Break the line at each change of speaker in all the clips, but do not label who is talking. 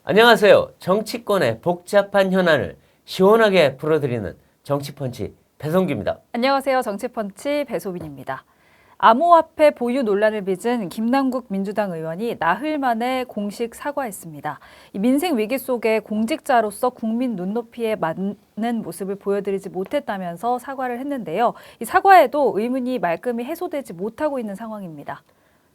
안녕하세요. 정치권의 복잡한 현안을 시원하게 풀어드리는 정치펀치 배성규입니다.
안녕하세요. 정치펀치 배소빈입니다. 암호화폐 보유 논란을 빚은 김남국 민주당 의원이 나흘 만에 공식 사과했습니다. 이 민생 위기 속에 공직자로서 국민 눈높이에 맞는 모습을 보여드리지 못했다면서 사과를 했는데요. 이 사과에도 의문이 말끔히 해소되지 못하고 있는 상황입니다.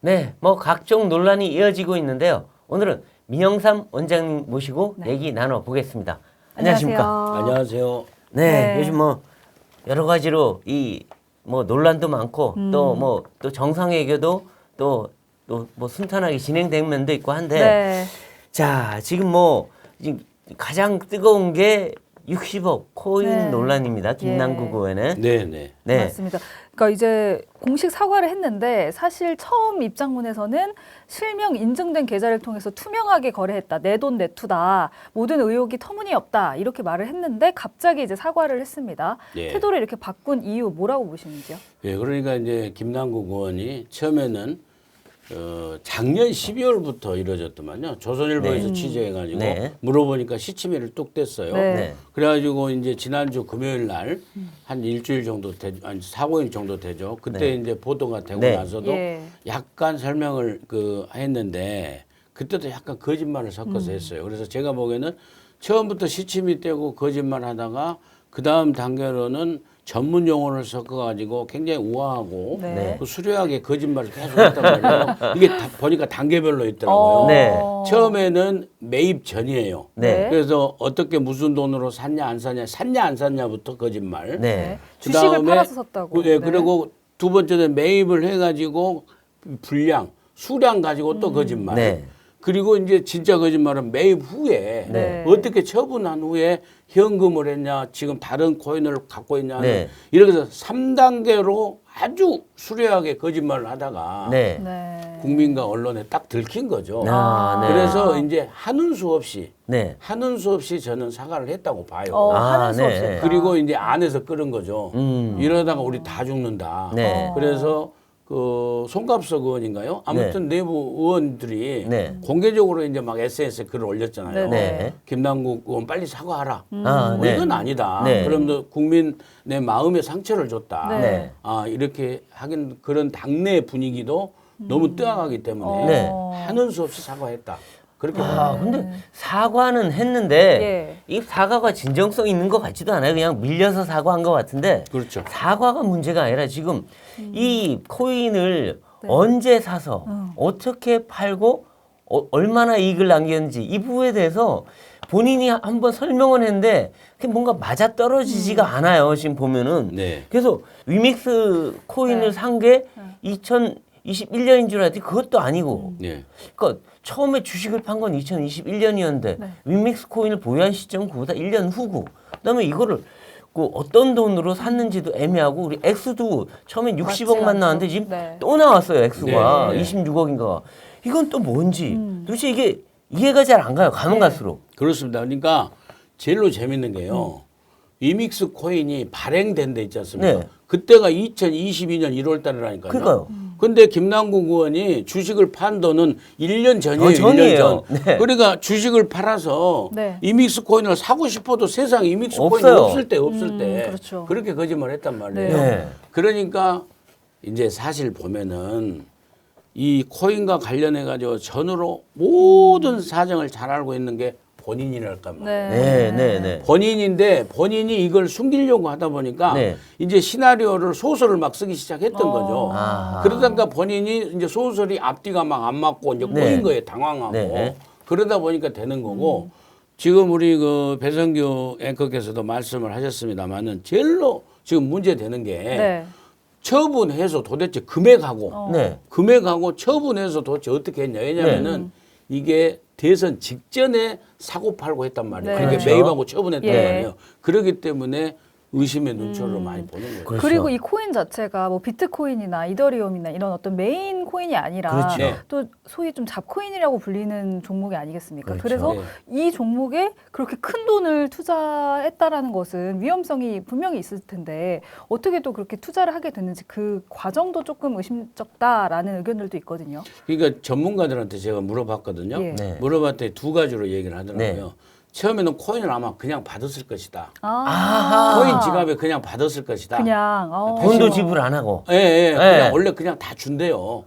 네, 각종 논란이 이어지고 있는데요. 오늘은 민영삼 원장님 모시고 얘기 나눠보겠습니다. 안녕하십니까?
안녕하세요.
네, 요즘 여러 가지로 논란도 많고 또 정상외교도 또 순탄하게 진행된 면도 있고 한데 자, 지금 가장 뜨거운 게 60억 코인 논란입니다. 김남국 의원은.
네.
맞습니다. 그러니까 이제 공식 사과를 했는데 사실 처음 입장문에서는 실명 인증된 계좌를 통해서 투명하게 거래했다. 내 돈 내 투다. 모든 의혹이 터무니없다. 이렇게 말을 했는데 갑자기 이제 사과를 했습니다. 태도를 이렇게 바꾼 이유 뭐라고 보시는지요?
예, 그러니까 이제 김남국 의원이 처음에는 작년 12월부터 이루어졌더만요. 조선일보에서 취재해가지고 물어보니까 시치미를 뚝 뗐어요. 그래가지고 이제 지난주 금요일 날 한 일주일 정도 되죠, 한 4, 5일 정도 되죠. 그때 이제 보도가 되고 나서도 약간 설명을 했는데 그때도 약간 거짓말을 섞어서 했어요. 그래서 제가 보기에는 처음부터 시치미 떼고 거짓말하다가 그 다음 단계로는 전문 용어를 섞어가지고 굉장히 우아하고 그 수려하게 거짓말을 계속 했단 말이에요. 이게 보니까 단계별로 있더라고요. 처음에는 매입 전이에요. 그래서 어떻게 무슨 돈으로 샀냐 안 샀냐부터 거짓말.
주식을 팔아서 샀다고.
그리고 두 번째는 매입을 해가지고 분량, 수량 가지고 또 거짓말. 그리고 이제 진짜 거짓말은 매입 후에 어떻게 처분한 후에 현금을 했냐, 지금 다른 코인을 갖고 있냐는 이렇게 해서 3단계로 아주 수려하게 거짓말을 하다가 국민과 언론에 딱 들킨 거죠. 그래서 이제 하는 수 없이 저는 사과를 했다고 봐요.
하는 수 없이.
그리고 이제 안에서 끓은 거죠. 이러다가 우리 다 죽는다. 그래서 송갑석 의원인가요? 아무튼 내부 의원들이 공개적으로 이제 막 SNS에 글을 올렸잖아요. 김남국 의원 빨리 사과하라. 이건 아니다. 그럼 국민 내 마음에 상처를 줬다. 이렇게 하긴 그런 당내 분위기도 너무 뜨악하기 때문에 하는 수 없이 사과했다. 그렇게
근데 사과는 했는데 이 사과가 진정성 있는 것 같지도 않아요. 그냥 밀려서 사과한 것 같은데
그렇죠.
사과가 문제가 아니라 지금 이 코인을 언제 사서 어떻게 팔고 얼마나 이익을 남겼는지 이 부분에 대해서 본인이 한번 설명을 했는데 그게 뭔가 맞아떨어지지가 않아요. 지금 보면은. 그래서 위믹스 코인을 산 게 2021년인 줄 알았더니 그것도 아니고 그러니까 처음에 주식을 판 건 2021년이었는데 윈믹스 코인을 보유한 시점은 그보다 1년 후고 그다음에 이거를 어떤 돈으로 샀는지도 애매하고 우리 액수도 처음엔 60억만 나왔는데 지금 또 나왔어요. 액수가 26억인가. 이건 또 뭔지 도대체 이게 이해가 잘 안 가요. 가면 갈수록.
그렇습니다. 그러니까 제일로 재밌는 게요. 위믹스 코인이 발행된 데 있지 않습니까? 그때가 2022년 1월 달이라니까요.
그러니까요.
근데 김남국 의원이 주식을 판 돈은 1년 전이에요. 1년 전. 그러니까 주식을 팔아서 위믹스 코인을 사고 싶어도 세상에 위믹스 코인이 없을 때
그렇죠.
그렇게 거짓말을 했단 말이에요. 그러니까 이제 사실 보면은 이 코인과 관련해 가지고 전으로 모든 사정을 잘 알고 있는 게 본인이랄까 말이에요. 본인인데 본인이 이걸 숨기려고 하다 보니까 이제 시나리오를 소설을 막 쓰기 시작했던 거죠. 그러다가 본인이 이제 소설이 앞뒤가 막 안 맞고 이제 꼬인 거예요. 당황하고. 그러다 보니까 되는 거고 지금 우리 배성규 앵커께서도 말씀을 하셨습니다만은 제일로 지금 문제되는 게 처분해서 도대체 금액하고 처분해서 도대체 어떻게 했냐. 왜냐면은 이게 대선 직전에 사고 팔고 했단 말이에요. 그러니까 매입하고 처분했단 말이에요. 그렇기 때문에 의심의 눈초리로 많이 보는 거예요.
그렇죠.
그리고 이 코인 자체가 뭐 비트코인이나 이더리움이나 이런 어떤 메인 코인이 아니라
그렇죠.
네.
또 소위 좀 잡코인이라고 불리는 종목이 아니겠습니까?
그렇죠.
그래서
네.
이 종목에 그렇게 큰 돈을 투자했다라는 것은 위험성이 분명히 있을 텐데 어떻게 또 그렇게 투자를 하게 됐는지 그 과정도 조금 의심쩍다라는 의견들도 있거든요.
그러니까 전문가들한테 제가 물어봤거든요.
예.
네.
물어봤더니 두 가지로 얘기를 하더라고요.
네.
처음에는 코인을 아마 그냥 받았을 것이다.
아하.
코인 지갑에 그냥 받았을 것이다.
그냥
돈도 지불 안 하고.
예, 예.
네.
그냥 원래 그냥 다 준대요.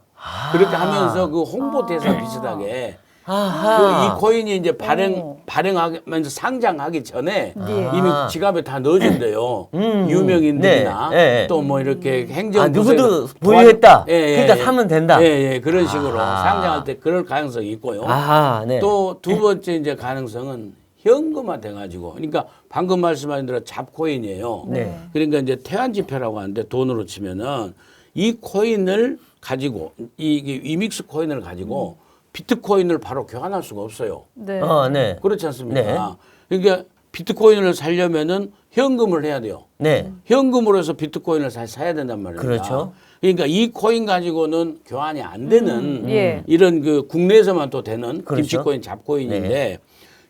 그렇게 하면서 그 홍보대사 비슷하게
아하.
이 코인이 이제
오.
발행하면서 상장하기 전에
예.
이미 지갑에 다 넣어준대요. 유명인들이나
네, 네.
또 뭐 이렇게 행정
아, 누구도 보유했다. 그러니까 사면 된다.
예, 예, 그런 식으로
아하.
상장할 때 그럴 가능성이 있고요.
아하, 네.
또 두 번째 이제 가능성은 현금화 돼가지고, 그러니까 방금 말씀하신 대로 잡코인이에요.
네.
그러니까 이제 태환지폐라고 하는데 돈으로 치면은 이 코인을 가지고 이게 위믹스 코인을 가지고 비트코인을 바로 교환할 수가 없어요.
네.
네. 그렇지 않습니까? 그러니까 비트코인을 사려면은 현금을 해야 돼요.
네.
현금으로 해서 비트코인을 사야 된단 말입니다.
그렇죠.
그러니까 이 코인 가지고는 교환이 안 되는
예.
이런 그 국내에서만 또 되는
그렇죠.
김치코인, 잡코인인데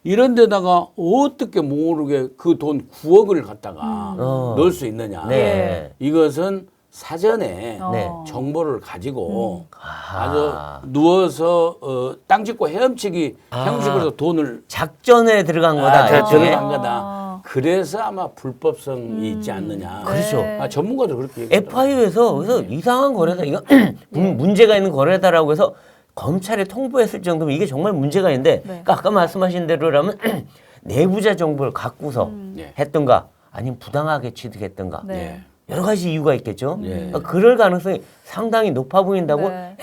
이런 데다가 어떻게 모르게 그 돈 9억을 갖다가 넣을 수 있느냐.
네.
이것은 사전에
네.
정보를 가지고 아주 누워서 땅 짚고 헤엄치기 형식으로 돈을
작전에 들어간 거다. 일종의.
들어간 거다. 그래서 아마 불법성이 있지 않느냐.
그렇죠.
아, 전문가들 그렇게 얘기하더라고요.
FIU에서 그래서 이상한 거래다. 이거 문제가 있는 거래다라고 해서 검찰에 통보했을 정도면 이게 정말 문제가 있는데 그러니까 아까 말씀하신 대로라면 내부자 정보를 갖고서
네.
했던가 아니면 부당하게 취득했던가
네.
여러 가지 이유가 있겠죠.
네.
그러니까 그럴 가능성이 상당히 높아 보인다고
네.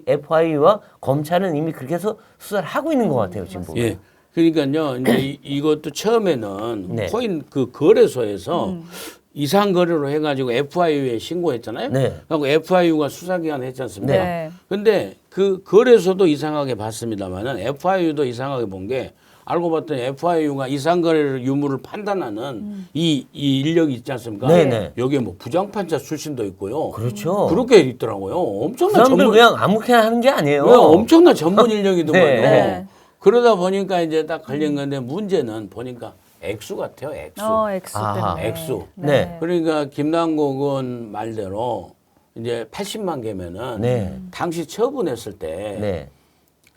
FIU와 검찰은 이미 그렇게 해서 수사를 하고 있는 것 같아요. 지금 보면.
예. 그러니까요. 이제 이것도 처음에는
네.
코인 그 거래소에서 이상 거래로 해가지고 FIU에 신고했잖아요.
네.
그리고 FIU가 수사기관 했지 않습니까?
네.
근데 그 거래소도 이상하게 봤습니다만은 FIU도 이상하게 본 게 알고 봤더니 FIU가 이상 거래를 유무를 판단하는 이 인력이 있지 않습니까?
네네.
여기에 뭐 부장판사 출신도 있고요.
그렇죠.
그렇게 있더라고요.
그
엄청난
사람들
전문
그냥 아무렇게나 하는 게 아니에요.
엄청난 전문 인력이더만요.
네.
네.
그러다 보니까 이제 딱 걸린 건데 문제는 보니까 액수 같아요. 액수.
액수
아하.
때문에.
액수.
네.
그러니까 김남국은 말대로 이제 80만 개면은
네.
당시 처분했을 때
네.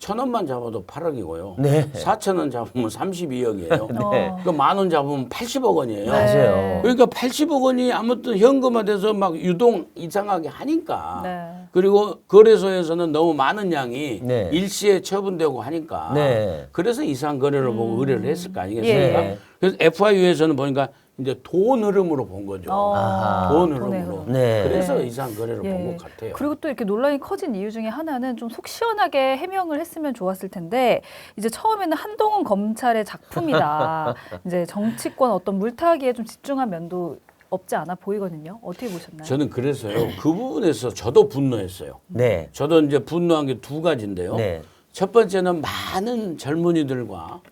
1,000원만 잡아도 8억이고요.
네.
4,000원 잡으면 32억이에요.
네.
그 10,000원 잡으면 80억 원이에요.
맞아요.
그러니까 80억 원이 아무튼 현금화돼서 막 유동 이상하게 하니까.
네.
그리고 거래소에서는 너무 많은 양이
네.
일시에 처분되고 하니까.
네.
그래서 이상 거래를 보고 의뢰를 했을 거 아니겠습니까?
예.
그래서 FIU에서는 보니까 이제 돈 흐름으로 본 거죠.
아하.
돈
돈의
흐름으로.
흐름.
네.
그래서
네.
이상 거래를
예.
본 것 같아요.
그리고 또 이렇게 논란이 커진 이유 중에 하나는 좀 속 시원하게 해명을 했으면 좋았을 텐데 이제 처음에는 한동훈 검찰의 작품이다. 이제 정치권 어떤 물타기에 좀 집중한 면도 없지 않아 보이거든요. 어떻게 보셨나요?
저는 그래서요. 그 부분에서 저도 분노했어요.
네.
저도 이제 분노한 게 두 가지인데요.
네.
첫 번째는 많은 젊은이들과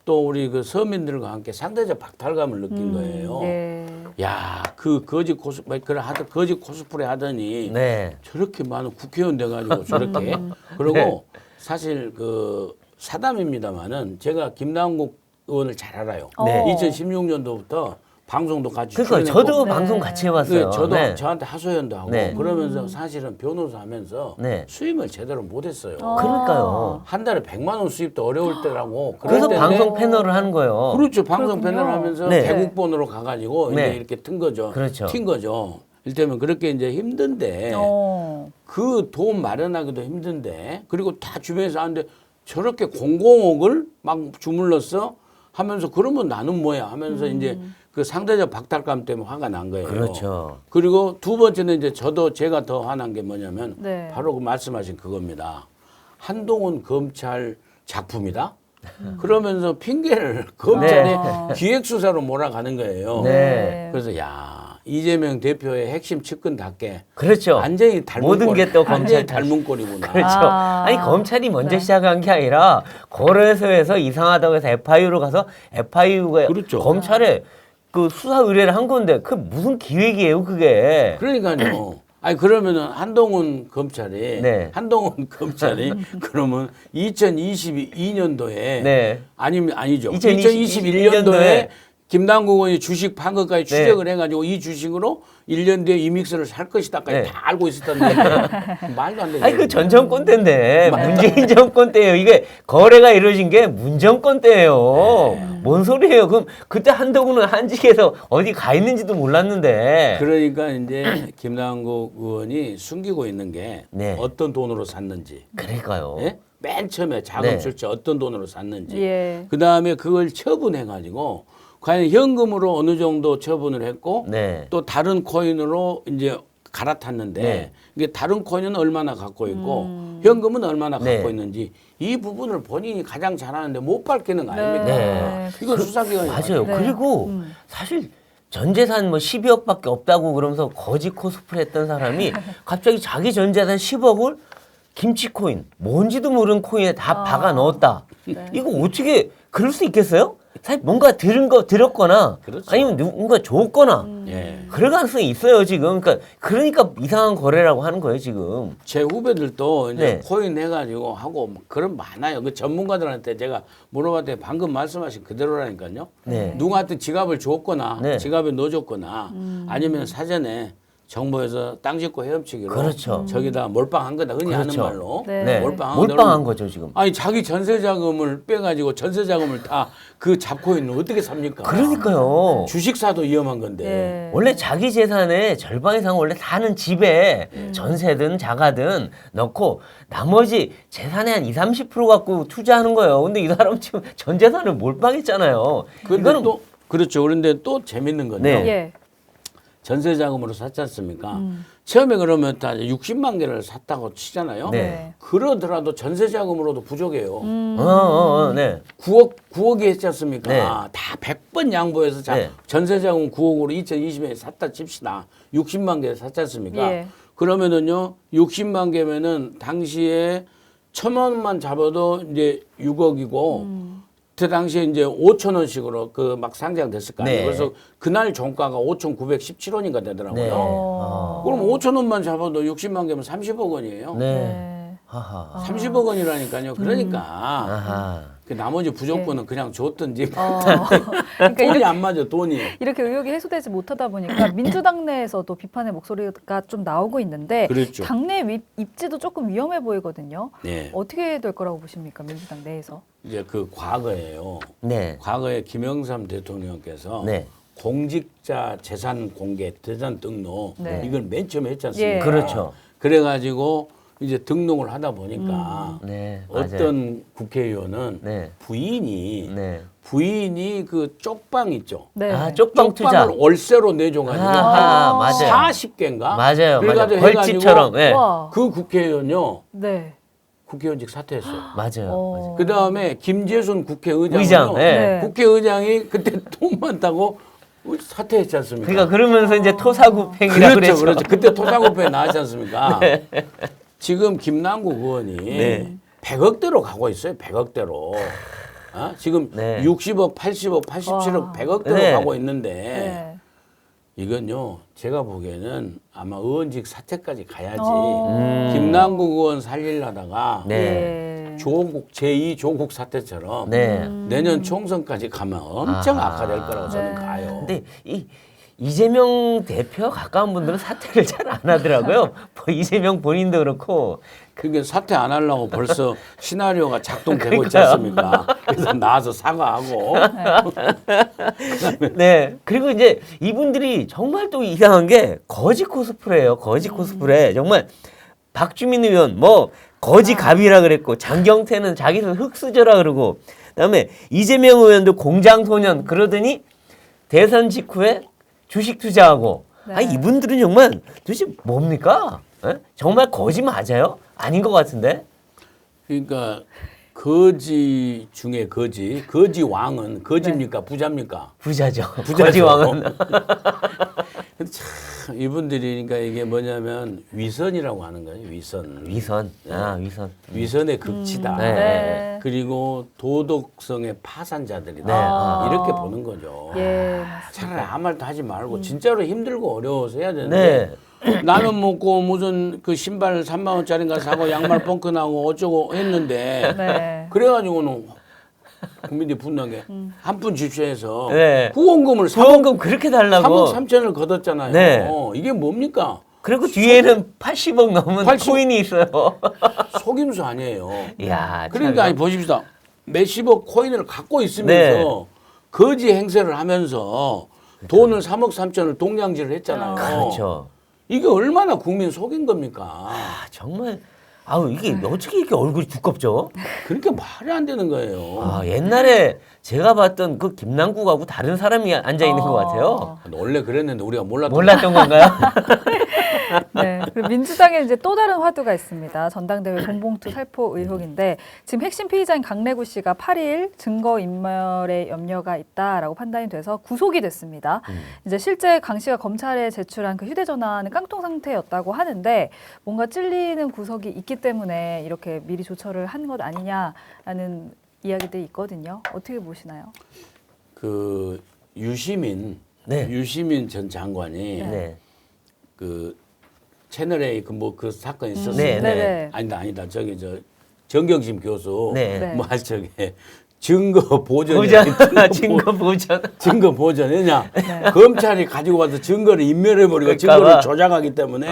또 우리 그 서민들과 함께 상대적 박탈감을 느낀 거예요.
예.
야, 그 거짓 코스프레 하더니
네.
저렇게 많은 국회의원 돼가지고 저렇게 그리고 사실 그 사담입니다만은 제가 김남국 의원을 잘 알아요.
네.
2016년도부터 방송도 같이
그러니까
출연했고
저도
네.
방송 같이 해봤어요.
저도
네.
저한테 하소연도 하고
네.
그러면서 사실은 변호사 하면서
네.
수임을 제대로 못했어요.
그러니까요.
한 달에 100만 원 수입도 어려울 때라고.
그래서
그럴 때인데
방송 패널을 하는 거예요.
그렇죠. 방송
그렇군요.
패널 하면서
네.
개국본으로 가가지고
네.
이제 이렇게 튼 거죠.
그렇죠.
튄 거죠. 일테면 그렇게 이제 힘든데 그 돈 마련하기도 힘든데 그리고 다 주변에서 하는데 저렇게 공공억을 막 주물렀어 하면서 그러면 나는 뭐야 하면서 이제 그 상대적 박탈감 때문에 화가 난 거예요.
그렇죠.
그리고 두 번째는 이제 제가 더 화난 게 뭐냐면
네.
바로 그 말씀하신 그겁니다. 한동훈 검찰 작품이다. 그러면서 핑계를 검찰이 기획수사로 몰아가는 거예요.
네.
그래서 야 이재명 대표의 핵심 측근답게
그렇죠.
완전히 닮은
모든
꼴,
게 또
완전히
검찰
닮은 꼴이구나.
그렇죠. 아니 검찰이 먼저 시작한 게 아니라 거래소에서 이상하다고 해서 FIU로 가서 FIU가
그렇죠.
검찰에 그 수사 의뢰를 한 건데 그 무슨 기획이에요, 그게?
그러니까요. 아니 그러면은 한동훈 검찰이
네.
그러면 2022년도에
네.
아니면 아니죠.
2021
2021년도에 김남국 의원이 주식 판 것까지 추적을 해가지고 이 주식으로 1년 뒤에 이믹스를 살 것이다까지 다 알고 있었다는데 말도 안 되죠.
아니 그 전 정권 때인데 문재인 정권 때예요. 이게 거래가 이루어진 게 문 정권 때예요. 뭔 소리예요? 그럼 그때 한동훈은 한직에서 어디 가 있는지도 몰랐는데.
그러니까 이제 김남국 의원이 숨기고 있는 게 어떤 돈으로 샀는지.
그러니까요.
예? 맨 처음에 자금 출처 어떤 돈으로 샀는지.
예.
그 다음에 그걸 처분해가지고 과연 현금으로 어느 정도 처분을 했고 또 다른 코인으로 이제 갈아탔는데 이게 다른 코인은 얼마나 갖고 있고 현금은 얼마나 갖고 있는지 이 부분을 본인이 가장 잘 아는데 못 밝히는 거 아닙니까? 이건 수사기관이
맞아요. 그리고 사실 전 재산 뭐 12억밖에 없다고 그러면서 거짓 코스프레 했던 사람이 갑자기 자기 전 재산 10억을 김치 코인, 뭔지도 모르는 코인에 다 박아 넣었다. 이거 어떻게 그럴 수 있겠어요? 사실 뭔가 들었거나 아니면 누군가 줬거나 그럴 가능성이 있어요 지금. 그러니까 이상한 거래라고 하는 거예요 지금.
제 후배들도 이제 코인 해가지고 하고 그런 많아요. 그 전문가들한테 제가 물어봤더니 방금 말씀하신 그대로라니까요. 누구한테 지갑을 줬거나 지갑에 넣어줬거나 아니면 사전에 정부에서 땅 짓고 헤엄치기로 저기다 몰빵한 거다 흔히 하는 말로
몰빵한 거죠 지금.
아니 자기 전세 자금을 빼가지고 전세 자금을 다 그 잡고 있는 어떻게 삽니까?
그러니까요.
주식사도 위험한 건데.
원래 자기 재산의 절반 이상 원래 사는 집에 전세든 자가든 넣고 나머지 재산의 한 20-30% 갖고 투자하는 거예요. 근데 이 사람 지금 전 재산을 몰빵했잖아요.
근데 또 그렇죠. 그런데 또 재밌는 건요. 전세 자금으로 샀지 않습니까? 처음에 그러면 다 60만 개를 샀다고 치잖아요. 그러더라도 전세 자금으로도 부족해요. 9억이 했지 않습니까? 다 100번 양보해서 전세 자금 9억으로 2020년에 샀다 칩시다. 60만 개 샀지 않습니까? 그러면은요, 60만 개면은 당시에 1,000원만 잡아도 이제 6억이고 그 당시에 이제 5천 원씩으로 그 막 상장됐을 거 아니에요. 그래서 그날 종가가 5,917원인가 되더라고요. 그럼 5천 원만 잡아도 60만 개면 30억 원이에요. 30억 원이라니까요. 그러니까 그 나머지 부족분은 그냥 줬든지
그러니까
돈이 안 맞아 돈이.
이렇게 의혹이 해소되지 못하다 보니까 민주당 내에서도 비판의 목소리가 좀 나오고 있는데 당내 입지도 조금 위험해 보이거든요. 어떻게 될 거라고 보십니까 민주당 내에서?
이제 그 과거에요. 과거에 김영삼 대통령께서 공직자 재산 공개, 재산 등록 이걸 맨 처음에 했지 않습니까?
그렇죠.
그래가지고 이제 등록을 하다 보니까 어떤 국회의원은 부인이 그 쪽방 있죠.
쪽방 투자.
쪽방을 월세로 내줘가지고 40개인가?
맞아요.
그래가지고
벌집처럼.
그 국회의원요. 국회의원직 사퇴했어요.
맞아요.
그 다음에 김재순 국회의장은요. 국회의장이 그때 돈 많다고 사퇴했지 않습니까?
그러니까 그러면서 이제 토사구팽이라고 그랬죠.
그렇죠. 그때 토사구팽 나왔지 않습니까? 지금 김남국 의원이 100억대로 가고 있어요. 100억대로. 지금 60억, 80억, 87억, 100억대로 가고 있는데 이건요. 제가 보기에는 아마 의원직 사퇴까지 가야지 김남국 의원 살리려다가 조국 제2 조국 사태처럼 내년 총선까지 가면 엄청 악화될 거라고 저는 봐요.
근데 이재명 대표 가까운 분들은 사퇴를 잘 안 하더라고요. 뭐 이재명 본인도 그렇고.
그게 사퇴 안 하려고 벌써 시나리오가 작동되고 있지 않습니까? 그래서 나와서 사과하고.
그리고 이제 이분들이 정말 또 이상한 게 거짓 코스프레예요. 거짓 코스프레. 정말 박주민 의원 뭐 거지 갑이라 그랬고 장경태는 자기는 흑수저라 그러고 그다음에 이재명 의원도 공장소년 그러더니 대선 직후에 주식 투자하고 아니 이분들은 정말 도대체 뭡니까? 정말 거지 맞아요? 아닌 것 같은데?
그러니까 거지 중에 거지 왕은 거지입니까? 부자입니까?
부자죠. 거지 왕은.
근데 참 이분들이 그러니까 이게 뭐냐면 위선이라고 하는 거예요. 위선.
위선. 위선.
위선의 극치다.
네.
그리고 도덕성의 파산자들이다.
네.
이렇게 보는 거죠.
예.
차라리 아무 말도 하지 말고 진짜로 힘들고 어려워서 해야 되는데 라면 먹고 무슨 그 신발 3만 원짜리인가 사고 양말 펑크 나고 어쩌고 했는데
네.
그래가지고는 국민들이 분노하게 한 푼 주십시오 해서
네.
후원금을
후원금 그렇게 달라고.
3억 3천을 걷었잖아요.
네.
이게 뭡니까?
그리고 뒤에는 80억 넘은
80억.
코인이 있어요.
속임수 아니에요.
이야,
그러니까
참.
아니, 보십시다. 몇십억 코인을 갖고 있으면서 거지 행세를 하면서 돈을 3억 3천을 동량질을 했잖아요.
그렇죠.
이게 얼마나 국민 속인 겁니까?
정말 이게 어떻게 이렇게 얼굴이 두껍죠?
그러니까 말이 안 되는 거예요.
옛날에 제가 봤던 그 김남국하고 다른 사람이 앉아 있는 것 같아요.
원래 그랬는데 우리가
몰랐던 건가요?
네. 그리고 민주당에 이제 또 다른 화두가 있습니다. 전당대회 돈봉투 살포 의혹인데 지금 핵심 피의자인 강래구 씨가 8일 증거 인멸에 염려가 있다라고 판단이 돼서 구속이 됐습니다. 이제 실제 강 씨가 검찰에 제출한 그 휴대전화는 깡통 상태였다고 하는데 뭔가 찔리는 구석이 있기 때문에 이렇게 미리 조처를 한 것 아니냐라는 이야기들이 있거든요. 어떻게 보시나요?
그 유시민 전 장관이
네.
그 채널A 그 사건이 있었어요.
네,
네.
아니다. 저기 정경심 교수
네.
뭐 저기 증거 보전
증거 보전.
증거 보전이냐?
네.
검찰이 가지고 와서 증거를 인멸해버리고 증거를 조작하기 때문에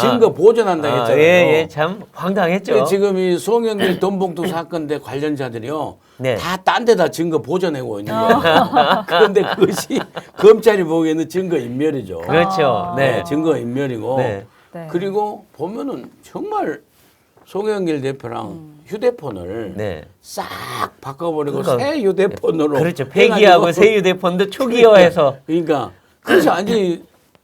증거 보전한다 했잖아요.
예, 참 황당했죠.
그러니까 지금 이 송영길 돈봉투 사건 대 관련자들이요.
네.
다 딴 데다 증거 보전하고 있는 거예요. 그런데 그것이 검찰이 보기에는 증거 인멸이죠.
그렇죠. 네.
증거 인멸이고.
네.
네.
그리고 보면은 정말 송영길 대표랑 휴대폰을
네.
싹 바꿔버리고
그러니까,
새 휴대폰으로
그렇죠. 폐기하고
해가지고
새 휴대폰도 초기화해서.
그러니까 그래서 완전히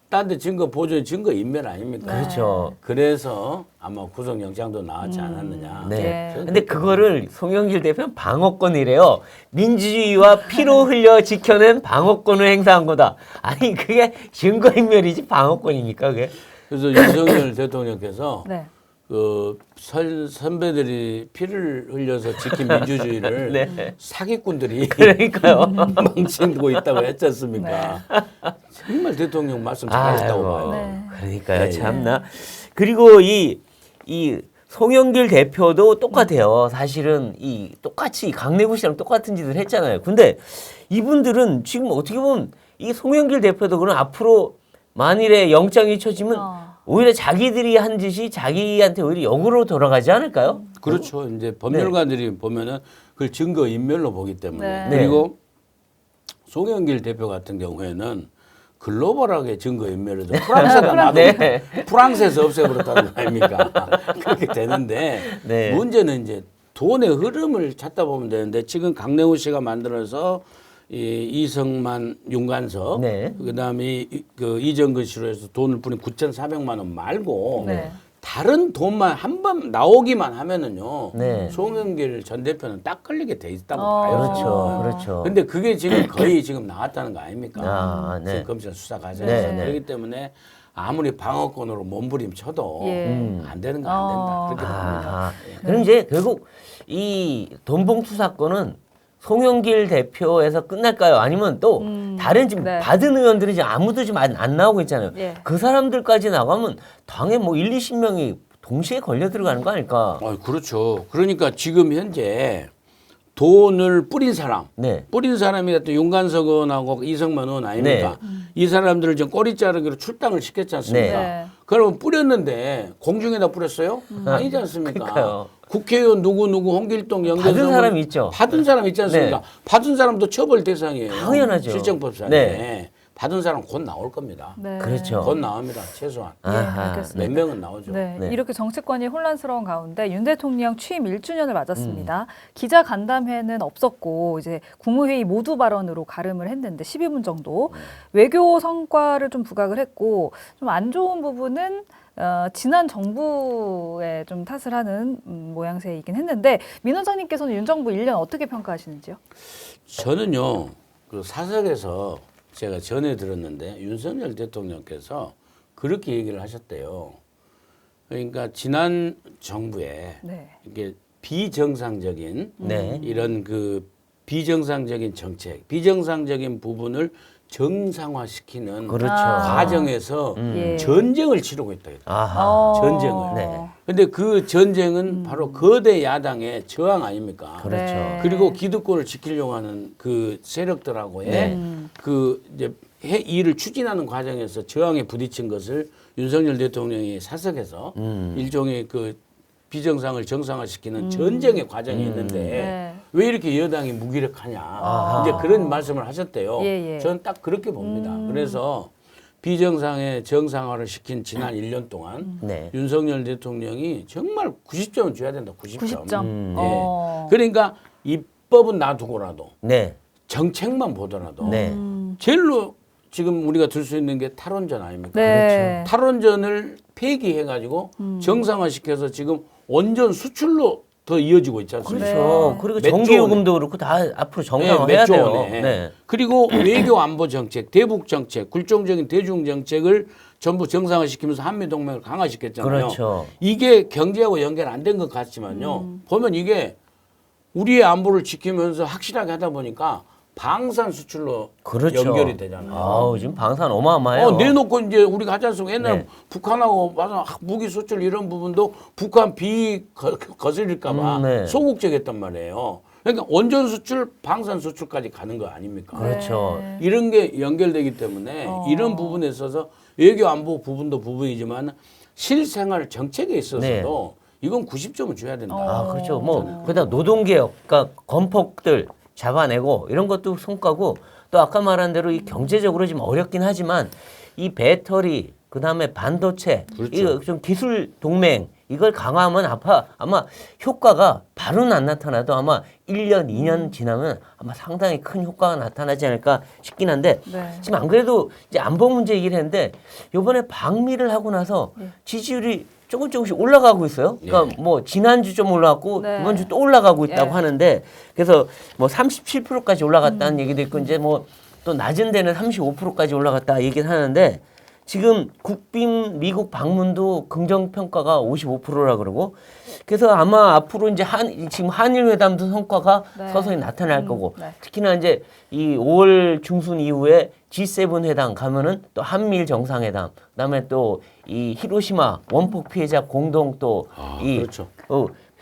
딴 데 증거 보존 증거 인멸 아닙니까?
그렇죠.
그래서 아마 구속영장도 나왔지 않았느냐.
네.
저는
근데
그렇게
그거를 송영길 대표는 방어권이래요. 민주주의와 피로 흘려 지켜낸 방어권을 행사한 거다. 아니 그게 증거인멸이지 방어권입니까 그게?
그래서 윤석열 대통령께서
네.
그 선배들이 피를 흘려서 지킨 민주주의를
네.
사기꾼들이
그러니까요.
망치고 있다고 했지 않습니까? 정말 대통령 말씀 잘하셨다고 봐요.
네.
그러니까요.
네,
참나. 그리고 이 송영길 대표도 똑같아요. 사실은 똑같이 강내구 씨랑 똑같은 짓을 했잖아요. 근데 이분들은 지금 어떻게 보면 이 송영길 대표도 그럼 앞으로 만일에 영장이 쳐지면 오히려 자기들이 한 짓이 자기한테 오히려 역으로 돌아가지 않을까요?
그렇죠. 이제 법률가들이 보면은 그걸 증거 인멸로 보기 때문에
네.
그리고 송영길 대표 같은 경우에는 글로벌하게 증거 인멸을 프랑스에다 놔두고
네.
프랑스에서 없애버렸다는 거 아닙니까? 그렇게 되는데
네.
문제는 이제 돈의 흐름을 찾다 보면 되는데 지금 강내우 씨가 만들어서 이성만 윤관석
네.
그다음에 그 이정근 씨로 해서 돈을 뿌린 9,400만 원 말고
네.
다른 돈만 한 번 나오기만 하면은요.
네.
송영길 전 대표는 딱 걸리게 돼 있다고 봐요.
그렇죠. 그렇죠.
근데 그게 지금 거의 지금 나왔다는 거 아닙니까?
네.
지금 검찰 수사 과정에서
네, 네.
그렇기 때문에 아무리 방어권으로 몸부림쳐도
예.
안 되는 거 안 된다. 그렇게 봅니다.
그럼 이제 결국 이 돈봉투 사건은 송영길 대표에서 끝날까요? 아니면 또 다른 지금
네.
받은 의원들이 지금 아무도 지금 안 나오고 있잖아요.
예.
그 사람들까지 나가면 당에 뭐 1, 20명이 동시에 걸려 들어가는 거 아닐까?
그렇죠. 그러니까 지금 현재 돈을 뿌린 사람,
네.
뿌린 사람이 같은 윤관석 의원하고 이성만 의원 아닙니까? 이 사람들을 지금 꼬리 자르기로 출당을 시켰지 않습니까?
네.
그러면 뿌렸는데 공중에다 뿌렸어요? 아니지 않습니까?
그러니까요.
국회의원 누구 홍길동 연결
받은 사람이 있죠.
받은 사람 있지 않습니까?
네.
받은 사람도 처벌 대상이에요.
당연하죠.
실정법상에
네.
받은 사람 곧 나올 겁니다.
네.
그렇죠.
곧 나옵니다. 최소한
아하.
알겠습니다.
몇 명은 나오죠.
네,
네.
이렇게 정치권이 혼란스러운 가운데 윤 대통령 취임 1주년을 맞았습니다. 기자 간담회는 없었고 이제 국무회의 모두 발언으로 가름을 했는데 12분 정도 외교 성과를 좀 부각을 했고 좀 안 좋은 부분은 지난 정부에 좀 탓을 하는 모양새이긴 했는데 민 원장님께서는 윤 정부 1년 어떻게 평가하시는지요?
저는요 그 사석에서 제가 전해 들었는데 윤석열 대통령께서 그렇게 얘기를 하셨대요. 그러니까 지난 정부에
네.
이게 비정상적인
네.
이런 그 비정상적인 정책, 비정상적인 부분을 정상화시키는
그렇죠.
과정에서
예.
전쟁을 치르고 있다.
아하.
전쟁을.
네.
근데 그 전쟁은 바로 거대 야당의 저항 아닙니까?
그렇죠.
네.
그리고 기득권을 지키려고 하는 그 세력들하고의
네.
그 이제 일을 추진하는 과정에서 저항에 부딪힌 것을 윤석열 대통령이 사석에서 일종의 그 비정상을 정상화시키는 전쟁의 과정이 있는데
네.
왜 이렇게 여당이 무기력하냐
아하.
이제 그런 말씀을 하셨대요.
예, 예.
저는 딱 그렇게 봅니다. 그래서 비정상의 정상화를 시킨 지난 1년 동안
네.
윤석열 대통령이 정말 90점은 줘야 된다. 90점.
90점.
예. 그러니까 입법은 놔두고라도
네.
정책만 보더라도
네.
제일로 지금 우리가 들 수 있는 게 탈원전 아닙니까?
네.
탈원전을 폐기해가지고 정상화시켜서 지금 원전 수출로 더 이어지고 있지 않습니까?
그렇죠.
네.
그리고
몇
전기요금도 그렇고 다 앞으로 정상화해야
몇 조
돼요.
원에.
네.
그리고 외교 안보 정책, 대북 정책, 굴종적인 대중 정책을 전부 정상화시키면서 한미 동맹을 강화시켰잖아요.
그렇죠.
이게 경제하고 연결 안 된 것 같지만요. 보면 이게 우리의 안보를 지키면서 확실하게 하다 보니까 방산 수출로
그렇죠.
연결이 되잖아요.
아우, 지금 방산 어마어마해요.
내놓고 이제 우리가 하지 않습니까? 옛날에
네.
북한하고 맞아 무기 수출 이런 부분도 북한 비 거슬릴까봐
네.
소극적이었단 말이에요. 그러니까 원전 수출, 방산 수출까지 가는 거 아닙니까?
그렇죠.
네.
이런 게 연결되기 때문에 이런 부분에 있어서 외교 안보 부분도 부분이지만 실생활 정책에 있어서도 이건 90점은 줘야 된다.
아, 그렇죠. 뭐, 그다음 노동개혁, 그러니까 건폭들 잡아내고 이런 것도 성과고 또 아까 말한 대로 이 경제적으로 좀 어렵긴 하지만 이 배터리, 그다음에 반도체,
그렇죠.
이거 좀 기술 동맹 이걸 강화하면 아마 효과가 바로는 안 나타나도 아마 1년, 2년 지나면 아마 상당히 큰 효과가 나타나지 않을까 싶긴 한데
네.
지금 안 그래도 이제 안보 문제 얘기를 했는데 요번에 방미를 하고 나서 지지율이 조금씩 올라가고 있어요. 그러니까 뭐 지난주 좀 올라갔고
네.
이번 주 또 올라가고 있다고
예.
하는데 그래서 뭐 37%까지 올라갔다는 얘기도 있고 이제 뭐 또 낮은 데는 35%까지 올라갔다 얘기를 하는데 지금 국빈 미국 방문도 긍정 평가가 55%라 그러고 그래서 아마 앞으로 이제 지금 한일 회담도 성과가
네.
서서히 나타날 거고
네.
특히나 이제 이 5월 중순 이후에 G7 회담 가면은 또 한미일 정상회담 그다음에 또 이 히로시마 원폭 피해자 공동 또 이
그렇죠.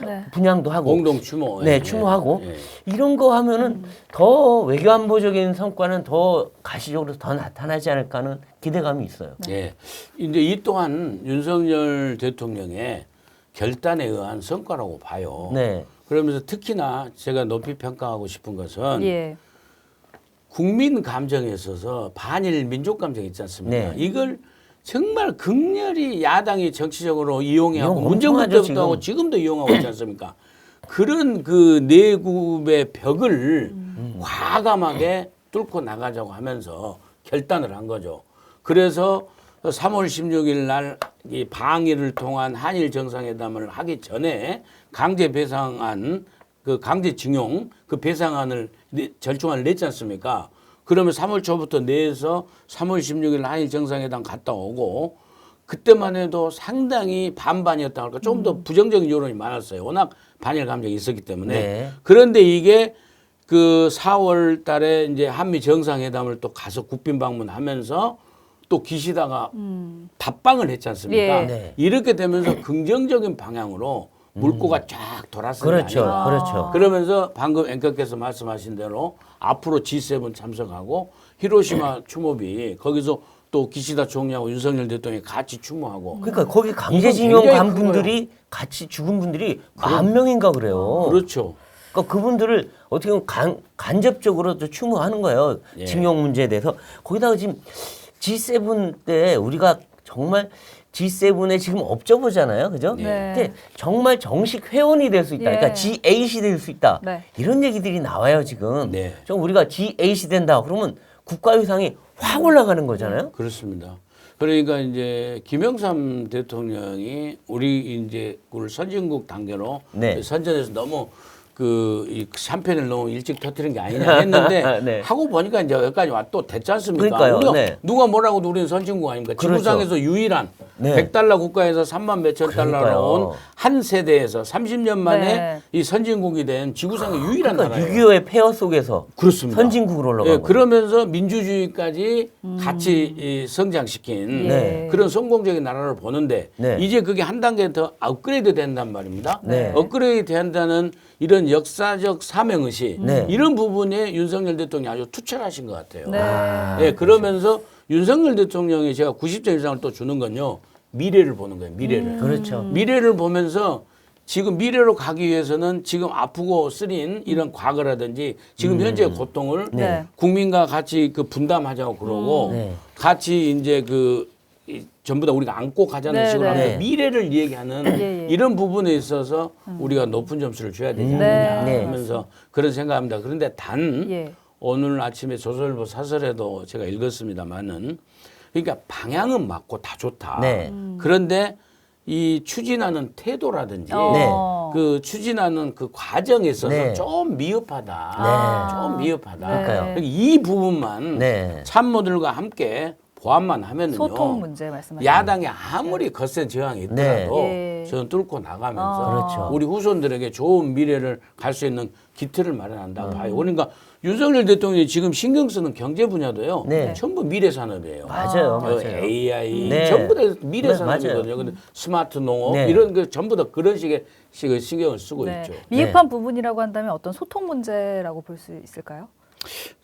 네.
분양도 하고
공동 추모.
네, 추모하고
예.
이런 거 하면은 더 외교 안보적인 성과는 더 가시적으로 더 나타나지 않을까 하는 기대감이 있어요.
예. 이제 이 또한 윤석열 대통령의 결단에 의한 성과라고 봐요.
네.
그러면서 특히나 제가 높이 평가하고 싶은 것은
예.
국민 감정에 있어서 반일 민족 감정 있지 않습니까?
네.
이걸 정말 극렬히 야당이 정치적으로 이용해하고
이용
문정부
엄청
때부터
하죠,
하고 지금도 이용하고 있지 않습니까? 그런 그 내국의 벽을 과감하게 뚫고 나가자고 하면서 결단을 한 거죠. 그래서 3월 16일 날 이 방일을 통한 한일 정상회담을 하기 전에 강제 배상안 그 강제징용 그 배상안을 절충안을 냈지 않습니까? 그러면 3월 초부터 내서 3월 16일 한일 정상회담 갔다 오고 그때만 해도 상당히 반반이었다 할까 좀 더 부정적인 여론이 많았어요. 워낙 반일 감정이 있었기 때문에.
네.
그런데 이게 그 4월 달에 이제 한미 정상회담을 또 가서 국빈 방문하면서 또 기시다가 답방을 했지 않습니까?
예.
네.
이렇게 되면서 긍정적인 방향으로 물꼬가 쫙 돌았어요.
그렇죠. 그렇죠.
그러면서 방금 앵커께서 말씀하신 대로 앞으로 G7 참석하고 히로시마 추모비 거기서 또 기시다 총리하고 윤석열 대통령이 같이 추모하고
그러니까 거기 강제징용
굉장히
간
큰
분들이 같이 죽은 분들이 10,000명인가 그래요.
그렇죠.
그러니까 그분들을 어떻게 보면 간접적으로 또 추모하는 거예요.
예.
징용 문제에 대해서. 거기다가 지금 G7 때 우리가 정말 G7에 지금 업적보잖아요. 그죠?
네.
근데 정말 정식 회원이 될 수 있다.
예.
그러니까 G8이 될 수 있다.
네.
이런 얘기들이 나와요, 지금.
네.
좀 우리가 G8이 된다. 그러면 국가 위상이 확 올라가는 거잖아요.
그렇습니다. 그러니까 이제 김영삼 대통령이 우리 이제 그 선진국 단계로
네.
선전해서 너무 이 샴페인을 너무 일찍 터뜨린 게 아니냐 했는데
네.
하고 보니까 이제 여기까지 와 또 됐지 않습니까?
그러니까요.
우리가
네.
누가 뭐라고 해도 우리는 선진국 아닙니까?
그렇죠.
지구상에서 유일한
네.
100달러 국가에서 3만 몇천 달러로
그러니까요.
온 한 세대에서 30년 만에
네.
이 선진국이 된 지구상의 유일한
그러니까
나라예요.
6.25의 폐허 속에서
그렇습니다.
선진국으로 올라간
예,
거예요.
그러면서 민주주의까지 같이 성장시킨
예.
그런 성공적인 나라를 보는데
네.
이제 그게 한 단계 더 업그레이드 된단 말입니다.
네.
업그레이드 된다는 이런 역사적 사명의식
네.
이런 부분에 윤석열 대통령이 아주 투철하신 것 같아요.
네.
예, 그러면서 윤석열 대통령이 제가 90점 이상을 또 주는 건요. 미래를 보는 거예요. 미래를.
그렇죠.
미래를 보면서 지금 미래로 가기 위해서는 지금 아프고 쓰린 이런 과거라든지 지금 현재의 고통을
네.
국민과 같이 그 분담하자고 그러고
네.
같이 이제 전부 다 우리가 안고 가자는
네,
식으로
네.
하면서 미래를 얘기하는
예, 예.
이런 부분에 있어서 우리가 높은 점수를 줘야 되지
네.
않느냐
네.
하면서 그런 생각합니다. 그런데 단
예.
오늘 아침에 조선일보 사설에도 제가 읽었습니다만은 그러니까 방향은 맞고 다 좋다.
네.
그런데 이 추진하는 태도라든지
네.
그 추진하는 그 과정에 있어서
네.
좀 미흡하다. 좀 미흡하다.
그러니까요.
이 부분만
네.
참모들과 함께 보완만 하면은요.
소통 문제 말씀하시는
야당에 아무리 거센 저항이 있더라도
네.
저는 뚫고 나가면서
그렇죠.
우리 후손들에게 좋은 미래를 갈 수 있는 기틀을 마련한다 봐요. 그러니까 윤석열 대통령이 지금 신경 쓰는 경제 분야도요.
네.
전부 미래 산업이에요.
맞아요. 맞아요.
AI
네.
전부 다 미래
네,
산업이거든요.
맞아요.
근데 스마트 농업
네.
이런 거 전부 다 그런 식의 신경을 쓰고
네.
있죠.
미흡한 부분이라고 한다면 어떤 소통 문제라고 볼 수 있을까요?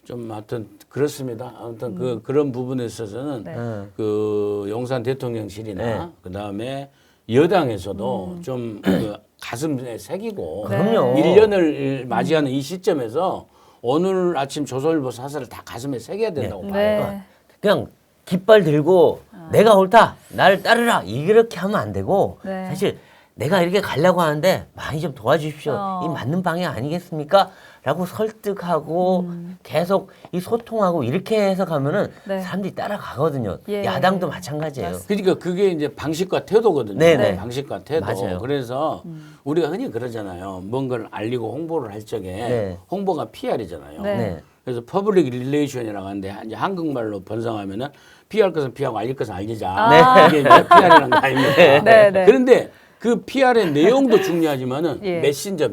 좀 하여튼 그렇습니다. 아무튼 그런 부분에 있어서는
네.
그 용산 대통령실이나
네.
그다음에 여당에서도 좀 그 가슴에 새기고
그럼요.
1년을 맞이하는 이 시점에서 오늘 아침 조선일보 사설을 다 가슴에 새겨야 된다고 봐요.
네.
그냥 깃발 들고 내가 옳다, 나를 따르라 이렇게 하면 안 되고
네.
사실 내가 이렇게 가려고 하는데 많이 좀 도와주십시오. 이 맞는 방향 아니겠습니까? 라고 설득하고 계속 이 소통하고 이렇게 해서 가면은
네.
사람들이 따라가거든요.
예.
야당도 마찬가지예요.
그러니까 그게 이제 방식과 태도거든요.
네네.
방식과 태도.
맞아요.
그래서 우리가 흔히 그러잖아요. 뭔가를 알리고 홍보를 할 적에
네.
홍보가 PR이잖아요.
네.
네.
그래서 퍼블릭 릴레이션이라고 하는데 이제 한국말로 번성하면은 피할 것은 피하고 알릴 것은 알리자.
아.
이게 이제 PR이라는 거 아닙니까?
네, 네.
그런데 그 PR의 내용도 중요하지만은
예.
메신저.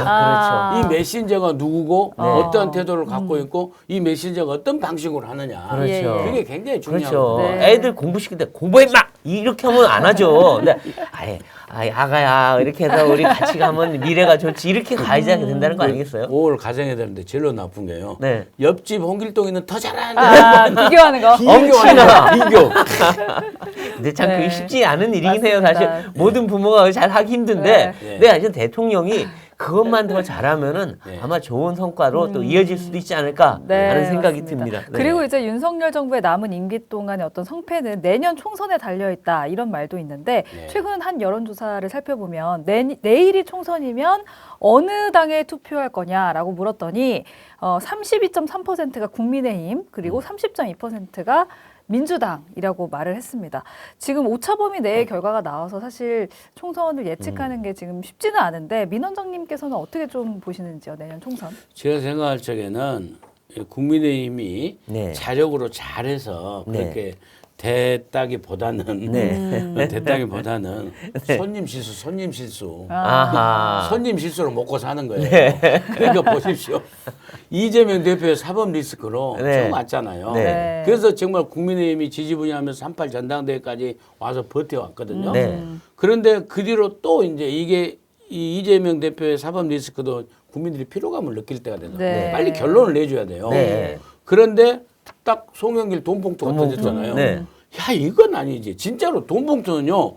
아.
이 메신저가 누구고 어떠한 태도를 갖고 있고 이 메신저가 어떤 방식으로 하느냐.
그렇죠.
예, 예.
그게 굉장히
그렇죠.
중요하거든요.
네.
애들 공부시킬 때 공부해 마 이렇게 하면 안 하죠. 근데 아예 아가야 이렇게 해서 우리 같이 가면 미래가 좋지 이렇게 가야지 된다는 거 아니겠어요?
5월 가정해야 되는데 제일 나쁜 게요.
네.
옆집 홍길동이는 더 잘하는데
아, 비교하는 거.
엄청나.
비교.
근데 참
네.
그게 쉽지 않은 일이긴 해요.
맞습니다.
사실 모든 부모가 잘 하기 힘든데
네.
근데 사실 대통령이 그것만 더 잘하면은
네.
아마 좋은 성과로 또 이어질 수도 있지 않을까
네,
하는 생각이
맞습니다.
듭니다. 네.
그리고 이제 윤석열 정부의 남은 임기 동안의 어떤 성패는 내년 총선에 달려 있다 이런 말도 있는데
네.
최근 한 여론조사를 살펴보면 내일이 총선이면 어느 당에 투표할 거냐라고 물었더니 32.3%가 국민의힘 그리고 30.2%가 민주당이라고 말을 했습니다. 지금 오차범위 내의 결과가 나와서 사실 총선을 예측하는 게 지금 쉽지는 않은데 민 원장님께서는 어떻게 좀 보시는지요, 내년 총선?
제가 생각할 적에는 국민의힘이
네.
자력으로 잘해서
네.
그렇게 됐다기보다는
네.
됐다기보다는 손님 실수
아하.
손님 실수로 먹고 사는 거예요. 그러니까 보십시오. 이재명 대표의 사법 리스크로
네.
처음 왔잖아요.
네.
그래서 정말 국민의힘이 지지분이하면서 38 전당대회까지 와서 버텨왔거든요.
네.
그런데 그 뒤로 또 이제 이게 이 이재명 대표의 사법 리스크도 국민들이 피로감을 느낄 때가 되죠.
네.
빨리 결론을 내줘야 돼요.
네.
그런데 딱 송영길 돈봉투가
돈봉투.
터졌잖아요.
네.
야 이건 아니지. 진짜로 돈봉투는요.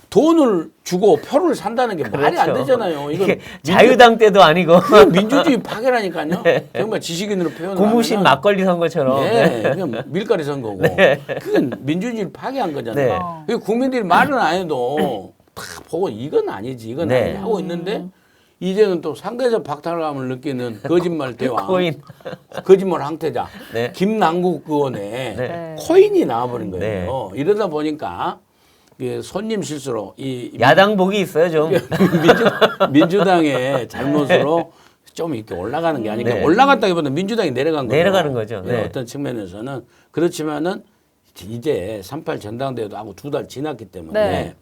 돈을 주고 표를 산다는 게 말이 안
그렇죠.
되잖아요. 이건
이게 자유당 때도 아니고
민주주의 파괴라니까요. 정말 지식인으로 표현을
고무신
하면은
막걸리 선거처럼.
네, 그냥 밀가리 선거고. 그건 민주주의를 파괴한 거잖아요.
네.
그리고 국민들이 말은 안 해도 다 보고 이건 아니지, 이건
네.
아니지 하고 있는데 이제는 또 상대적 박탈감을 느끼는 거짓말 대왕,
코인.
거짓말 항태자,
네.
김남국 의원의
네.
코인이 나와버린 거예요. 이러다 보니까 이게 손님 실수로 이
야당 복이 있어요 좀.
민주당의 잘못으로 좀 이렇게 올라가는 게 아니라
네.
올라갔다기보다 민주당이 내려간 거죠.
내려가는 거죠. 네.
어떤 측면에서는 그렇지만은 이제 3.8 전당대회도 하고 2달 지났기 때문에
네.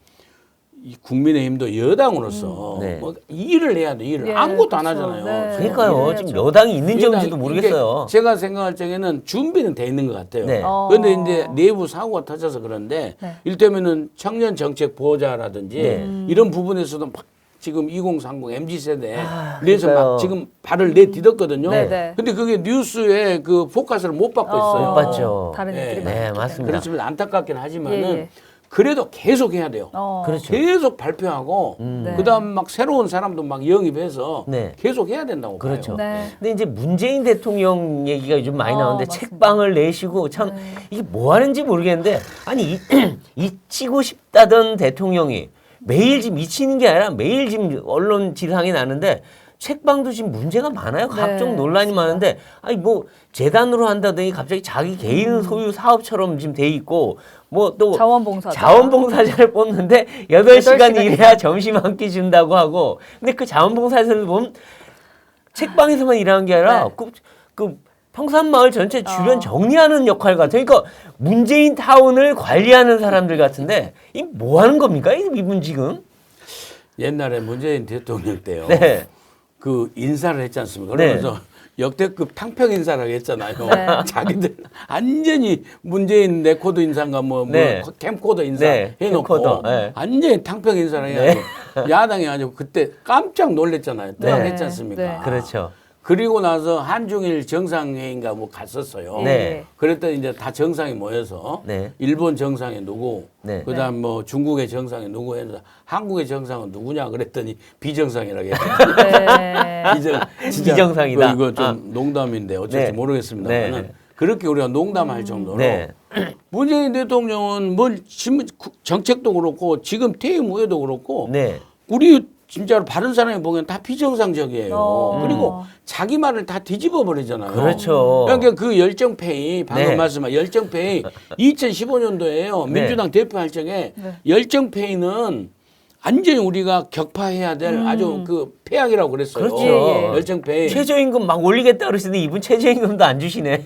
이 국민의힘도 여당으로서
네.
뭐 일을 해야 돼. 일을
예,
아무것도 안
그렇죠.
하잖아요.
네.
그러니까요.
일을
지금
해야죠.
여당이 있는지 없는지도
이게
모르겠어요.
제가 생각할 적에는 준비는 돼 있는 것 같아요.
네.
그런데 이제 내부 사고가 터져서 그런데
네.
일테면은 청년 정책 보호자라든지
네.
이런 부분에서도 막 지금 2030 MZ 세대에 그래서
그러니까요.
막 지금 발을 내딛었거든요.
네, 네.
근데 그게 뉴스에 그 포커스를 못 받고 있어요.
못 받죠.
다른
네.
일들이
네,
많기
맞습니다.
그렇지만 안타깝긴 하지만은
예.
그래도 계속 해야 돼요.
그렇죠.
계속 발표하고
네.
그다음 막 새로운 사람도 막 영입해서
네.
계속 해야 된다고
그렇죠.
봐요.
네.
근데 이제 문재인 대통령 얘기가 요즘 많이 나오는데
맞습니다.
책방을 내시고 참
네.
이게 뭐 하는지 모르겠는데 아니 잊히고 싶다던 대통령이 매일 지금 미치는 게 아니라 매일 지금 언론 지상이 나는데 책방도 지금 문제가 많아요. 각종
네,
논란이
맞습니다.
많은데 아니 뭐 재단으로 한다더니 갑자기 자기 개인 소유 사업처럼 지금 돼 있고 뭐 또 자원봉사자를 뽑는데 8시간
8시간
일해야 점심 한 끼 준다고 하고 근데 그 자원봉사자를 보면 책방에서만 일하는 게 아니라
네.
그 평산마을 전체 주변 정리하는 역할 같아요. 그러니까 문재인 타운을 관리하는 사람들 같은데 이 뭐 하는 겁니까? 이분 지금?
옛날에 문재인 대통령 때요.
네.
그 인사를 했지 않습니까?
네.
그러면서 역대급 탕평 인사라고 했잖아요.
네.
자기들 완전히 문재인 레코드 인사인가 뭐
네.
캠코더 인사
네,
해놓고
캠코더, 네.
완전히 탕평 인사를 해가지고 야당이 아니고 그때 깜짝 놀랐잖아요.
네.
떠났지 않습니까?
네.
그렇죠.
그리고 나서 한중일 정상회의인가 뭐 갔었어요.
네.
그랬더니 이제 다 정상이 모여서
네.
일본 정상이 누구,
네.
그다음 뭐 중국의 정상이 누구 해서 한국의 정상은 누구냐 그랬더니 비정상이라고 했더니
네.
비정상이다.
이거 좀
아.
농담인데 어쩔지
네.
모르겠습니다만은
네.
그렇게 우리가 농담할 정도로
네.
문재인 대통령은 뭘 정책도 그렇고 지금 퇴임 후에도 그렇고
네.
우리 진짜로 바른 사람이 보기엔 다 비정상적이에요.
어.
그리고 자기 말을 다 뒤집어 버리잖아요.
그렇죠.
그러니까 그 열정페이 방금
네.
말씀한 열정페이 2015년도에요. 민주당 대표할 적에
네.
열정페이는 완전히 우리가 격파해야 될 아주 그 폐악이라고 그랬어요.
그렇죠.
예.
열정페이.
최저임금 막 올리겠다 그러시는데 이분 최저임금도 안 주시네.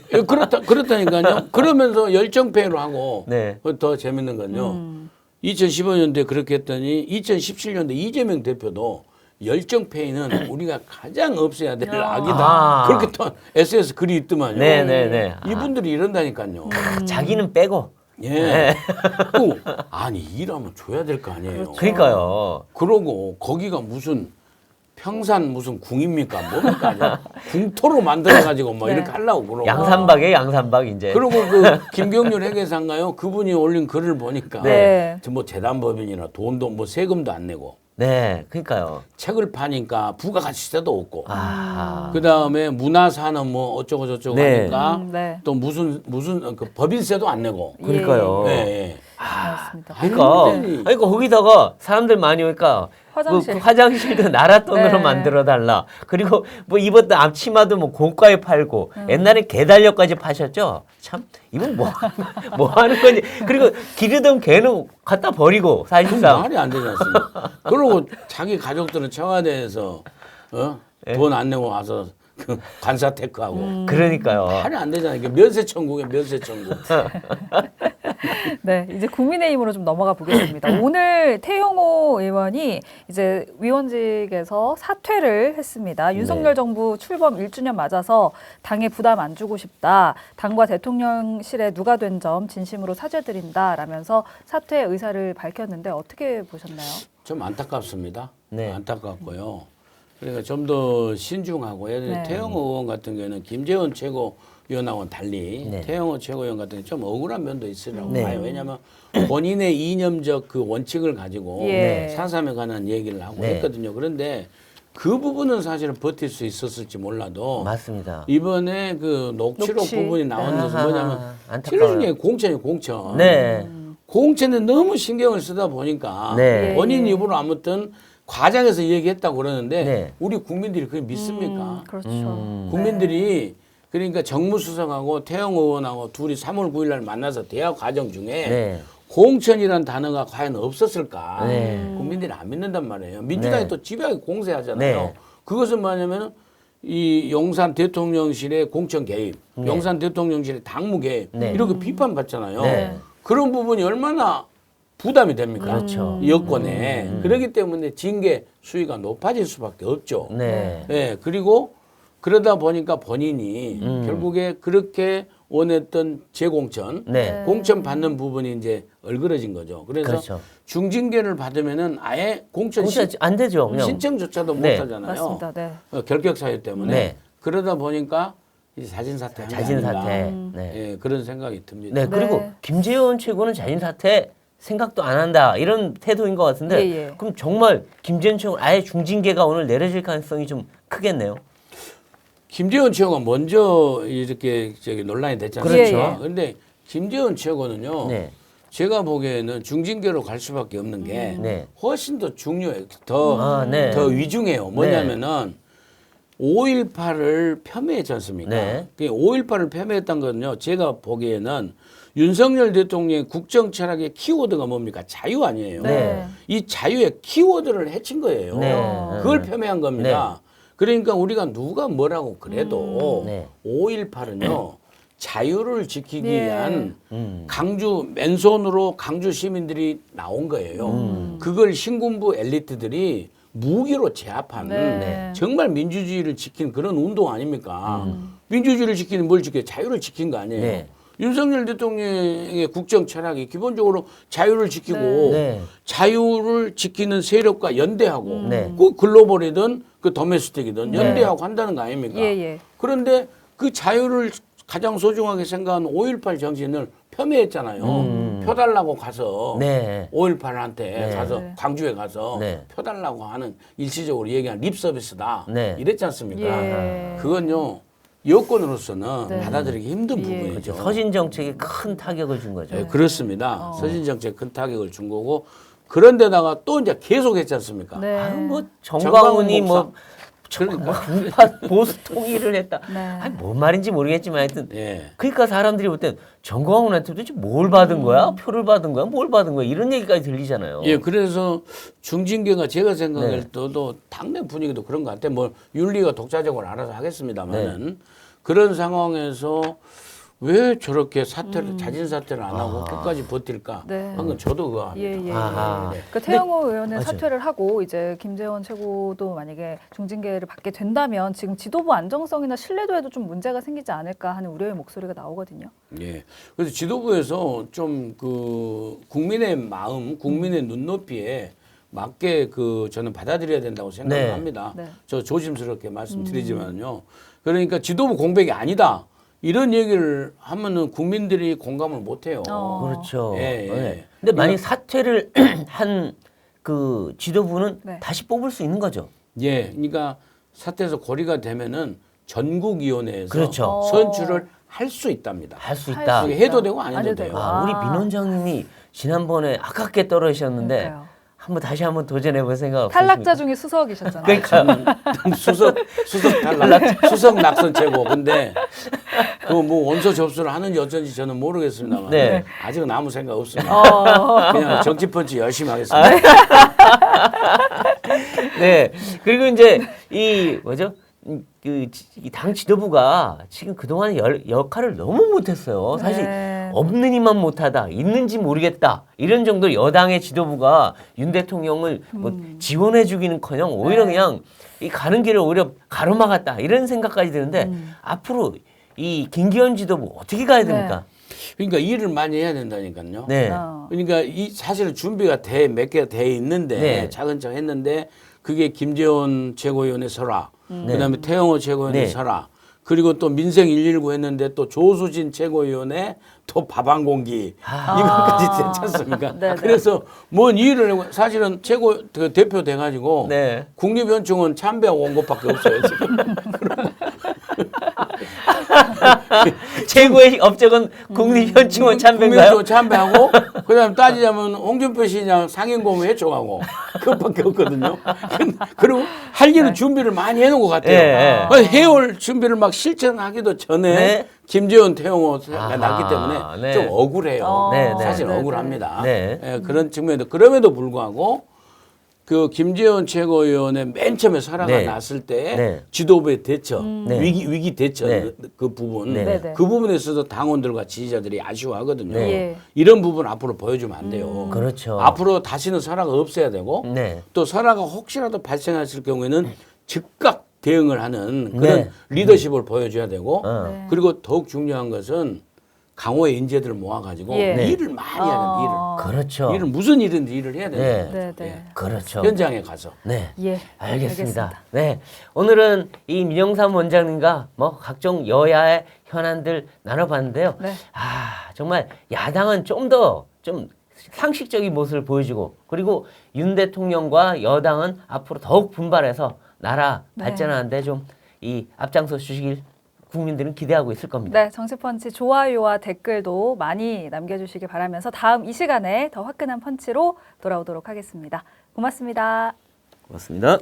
그렇다니까요. 그러면서 열정페이로 하고
네.
더 재밌는 건요. 2015년도에 그렇게 했더니 2017년도 이재명 대표도 열정페이는 우리가 가장 없애야 될 악이다.
아.
그렇게 또 SS 글이 있더만요.
네네네.
이분들이 이런다니까요.
자기는 빼고.
예.
네.
아니 일하면 줘야 될 거 아니에요.
그러니까요.
그러고 거기가 무슨 평산 무슨 궁입니까? 뭡니까? 아니야. 궁토로 만들어가지고 뭐
네.
이렇게 하려고 그러고.
양산박이에요, 양산박 이제.
그리고 그 김경률 회계사인가요? 그분이 올린 글을 보니까
네.
뭐 재단법인이나 돈도 뭐 세금도 안 내고
네, 그러니까요.
책을 파니까 부가가치세도 없고
아,
그 다음에 문화산업 뭐 어쩌고 저쩌고
네.
하니까
네.
또 무슨 그 법인세도 안 내고
그러니까요.
예, 예.
맞습니다.
그러니까,
완전히.
그러니까 거기다가 사람들 많이 오니까
화장실.
그 화장실도 나라 돈으로
네.
만들어 달라. 그리고 뭐 입었던 앞치마도 뭐 고가에 팔고 옛날에 개달력까지 파셨죠. 참 이건 뭐 하는 건지. 그리고 기르던 개는 갖다 버리고 사실상.
말이 안 되지 않습니까? 그리고 자기 가족들은 청와대에서 돈 안 내고 와서 그 관사 테크하고
그러니까요.
말이 안 되잖아요. 이게 면세천국에 면세천국.
네, 이제 국민의힘으로 좀 넘어가 보겠습니다. 오늘 태용호 의원이 이제 위원직에서 사퇴를 했습니다. 윤석열 정부 출범 1주년 맞아서 당에 부담 안 주고 싶다. 당과 대통령실에 누가 된 점 진심으로 사죄드린다라면서 사퇴 의사를 밝혔는데 어떻게 보셨나요?
좀 안타깝습니다.
네.
안타깝고요. 그러니까 좀 더 신중하고 예를 들어
네.
태영호 의원 같은 경우에는 김재원 최고위원하고는 달리
네.
태영호 최고위원 같은 경우는 좀 억울한 면도 있으라고
네.
봐요. 왜냐하면 본인의 이념적 그 원칙을 가지고
예.
4.3에 관한 얘기를 하고
네.
했거든요. 그런데 그 부분은 사실은 버틸 수 있었을지 몰라도
맞습니다.
이번에 그 녹취록
녹취.
부분이 나온 것은
아하,
뭐냐면
안타까워요.
실로 중에 공천이에요. 공천.
네.
공천에 너무 신경을 쓰다 보니까
네.
본인 입으로 아무튼 과장해서 얘기했다고 그러는데
네.
우리 국민들이 그게 믿습니까?
그렇죠.
국민들이 그러니까 정무수석하고 태영 의원하고 둘이 3월 9일 날 만나서 대화 과정 중에
네.
공천이라는 단어가 과연 없었을까?
네.
국민들이 안 믿는단 말이에요. 민주당이
네.
또 집요하게 공세하잖아요.
네.
그것은 뭐냐면 이 용산 대통령실의 공천 개입, 용산 대통령실의 당무 개입 이렇게 비판받잖아요.
네.
그런 부분이 얼마나 부담이 됩니까?
그렇죠.
여권에. 그렇기 때문에 징계 수위가 높아질 수밖에 없죠.
네.
네. 그리고 그러다 보니까 본인이 결국에 그렇게 원했던 재공천,
네.
공천 받는 부분이 이제 얼그러진 거죠. 그래서
그렇죠.
중징계를 받으면은 아예 공천
안 되죠. 그냥.
신청조차도 못
네.
하잖아요.
맞습니다. 네.
결격 사유 때문에.
네.
그러다 보니까 이제 자진 사퇴
자진 사퇴. 네.
예, 그런 생각이 듭니다.
네. 그리고
네.
김재원 최고는 자진 사퇴 생각도 안 한다 이런 태도인 것 같은데
예, 예.
그럼 정말 김재원 최고는 아예 중징계가 오늘 내려질 가능성이 좀 크겠네요.
김재원 최고가 먼저 이렇게 논란이 됐지
그렇죠.
않습니까? 그런데 김재원 최고는요.
네.
제가 보기에는 중징계로 갈 수밖에 없는 게
네.
훨씬 더 중요해요. 더
네.
위중해요. 뭐냐면은 5.18을 폄훼했지 않습니까?
네.
그 5.18을 폄훼했던 건요. 제가 보기에는 윤석열 대통령의 국정 철학의 키워드가 뭡니까? 자유 아니에요.
네.
이 자유의 키워드를 해친 거예요.
네.
그걸 폄훼한 겁니다. 그러니까 우리가 누가 뭐라고 그래도
네.
5.18은요. 자유를 지키기
네.
위한 강주 맨손으로 강주 시민들이 나온 거예요. 그걸 신군부 엘리트들이 무기로 제압한
네.
정말 민주주의를 지킨 그런 운동 아닙니까? 민주주의를 지키는 뭘 지켜요? 자유를 지킨 거 아니에요.
네.
윤석열 대통령의 국정 철학이 기본적으로 자유를 지키고
네.
자유를 지키는 세력과 연대하고
네.
그 글로벌이든 그 도메스틱이든 연대하고 한다는 거 아닙니까?
예, 예.
그런데 그 자유를 가장 소중하게 생각하는 5.18 정신을 폄훼했잖아요. 표 달라고 가서
네.
5.18한테
네.
가서
네.
광주에 가서
네.
표 달라고 하는 일시적으로 얘기한 립 서비스다.
네.
이랬지 않습니까?
예.
그건요. 여권으로서는
네.
받아들이기 힘든
예.
부분이죠.
그렇죠. 서진 정책에 큰 타격을 준 거죠.
네, 그렇습니다. 서진 정책 큰 타격을 준 거고 그런데다가 또 이제 계속했지 않습니까?
네.
아유, 뭐
정광훈
정광훈이
목사.
뭐
그러니까.
중파 보수 통일을 했다.
네.
아니 뭔 말인지 모르겠지만 하여튼
예.
그러니까 사람들이 볼 땐 정광훈한테 도대체 뭘 받은 거야? 표를 받은 거야? 뭘 받은 거야? 이런 얘기까지 들리잖아요.
예, 그래서 중징계가 제가 생각할
네.
때도 당내 분위기도 그런 것 같아요. 뭐 윤리가 독자적으로 알아서 하겠습니다만은 그런 상황에서 왜 저렇게 사퇴를 자진 사퇴를 안 하고 끝까지 버틸까?
네.
방금 저도 그거 합니다.
예, 예.
아하.
그 태영호 의원은
맞아요.
사퇴를 하고 이제 김재원 최고도 만약에 중징계를 받게 된다면 지금 지도부 안정성이나 신뢰도에도 좀 문제가 생기지 않을까 하는 우려의 목소리가 나오거든요.
예. 그래서 지도부에서 좀 그 국민의 마음, 국민의 눈높이에 맞게 그 저는 받아들여야 된다고 생각을
네.
합니다.
네.
저 조심스럽게 말씀드리지만요. 그러니까 지도부 공백이 아니다. 이런 얘기를 하면은 국민들이 공감을 못 해요.
그렇죠.
예, 예.
네. 근데 만약 사퇴를 한 그 지도부는
네.
다시 뽑을 수 있는 거죠.
예. 그러니까 사태에서 고리가 되면은 전국위원회에서
그렇죠.
선출을 할 수 있답니다.
할 수
할
있다.
수
그게 해도 되고 안 해도
안 해도
돼요.
되고.
아, 우리 민 원장님이 지난번에 아깝게 떨어지셨는데
그러니까요.
다시 한번 도전해 볼 생각 없으십니까?
탈락자 중에 수석이셨잖아요.
그러니까
수석 탈락, 수석 낙선 최고. 근데 그 뭐 원서 접수를 하는지 어쩐지 저는 모르겠습니다만
네.
아직은 아무 생각 없습니다. 그냥 정치 펀치 열심히 하겠습니다.
네. 그리고 이제 이 뭐죠? 이 당 지도부가 지금 그동안 역할을 너무 못했어요. 사실
네.
없는 이만 못하다, 있는지 모르겠다 이런 정도 여당의 지도부가 윤 대통령을 뭐 지원해주기는커녕 오히려
네.
그냥 이 가는 길을 오히려 가로막았다 이런 생각까지 드는데 앞으로 이 김기현 지도부 어떻게 가야 됩니까?
그러니까 일을 많이 해야 된다니까요.
네.
그러니까 이 사실은 준비가 몇 개가 돼 있는데
네.
차근차근 했는데 그게 김재원 최고위원의 설화, 그다음에 태영호 최고위원의
네.
설화, 그리고 또 민생 119 했는데 또 조수진 최고위원의 또 밥 한 공기 이것까지 됐지 않습니까?
네, 네.
그래서 뭔 일을 하고 사실은 그 대표 돼가지고
네.
국립연충원 참배하고 온 것밖에 없어요 지금.
최고의 업적은 국립현충원 참배인가요?
국민연충원 참배하고 그다음 따지자면 홍준표 시장 상임고문 해촉하고 그것밖에 없거든요. 그리고 할 일은 준비를 많이 해놓은 것 같아요.
예,
해올 준비를 막 실천하기도 전에
네.
김재원 태영호가
아하,
났기 때문에
네.
좀 억울해요.
네, 네.
사실
네,
억울합니다.
네.
예, 그런 측면에도 그럼에도 불구하고 그 김재원 최고위원의 맨 처음에 살아가
네.
났을 때
네.
지도부의 대처,
네.
위기 대처
네.
그 부분,
네.
네.
그 부분에서도 당원들과 지지자들이 아쉬워하거든요.
네.
이런 부분 앞으로 보여주면 안 돼요.
그렇죠.
앞으로 다시는 설화가 없어야 되고
네.
또 설화가 혹시라도 발생했을 경우에는 즉각 대응을 하는 그런
네.
리더십을 보여줘야 되고
네.
그리고 더욱 중요한 것은 강호의 인재들을 모아가지고
예.
일을 많이 하는
그렇죠.
일을 무슨 일인지 일을 해야 되는
네.
거죠.
네, 네.
예.
그렇죠.
현장에 가서.
네.
예,
알겠습니다. 네. 오늘은 이 민영삼 원장님과 뭐 각종 여야의 현안들 나눠봤는데요.
네.
아, 정말 야당은 좀 더 좀 상식적인 모습을 보여주고 그리고 윤 대통령과 여당은 앞으로 더욱 분발해서 나라
네.
발전하는데 좀 이 앞장서 주시길 국민들은 기대하고 있을 겁니다.
네, 정치펀치 좋아요와 댓글도 많이 남겨주시기 바라면서 다음 이 시간에 더 화끈한 펀치로 돌아오도록 하겠습니다. 고맙습니다.
고맙습니다.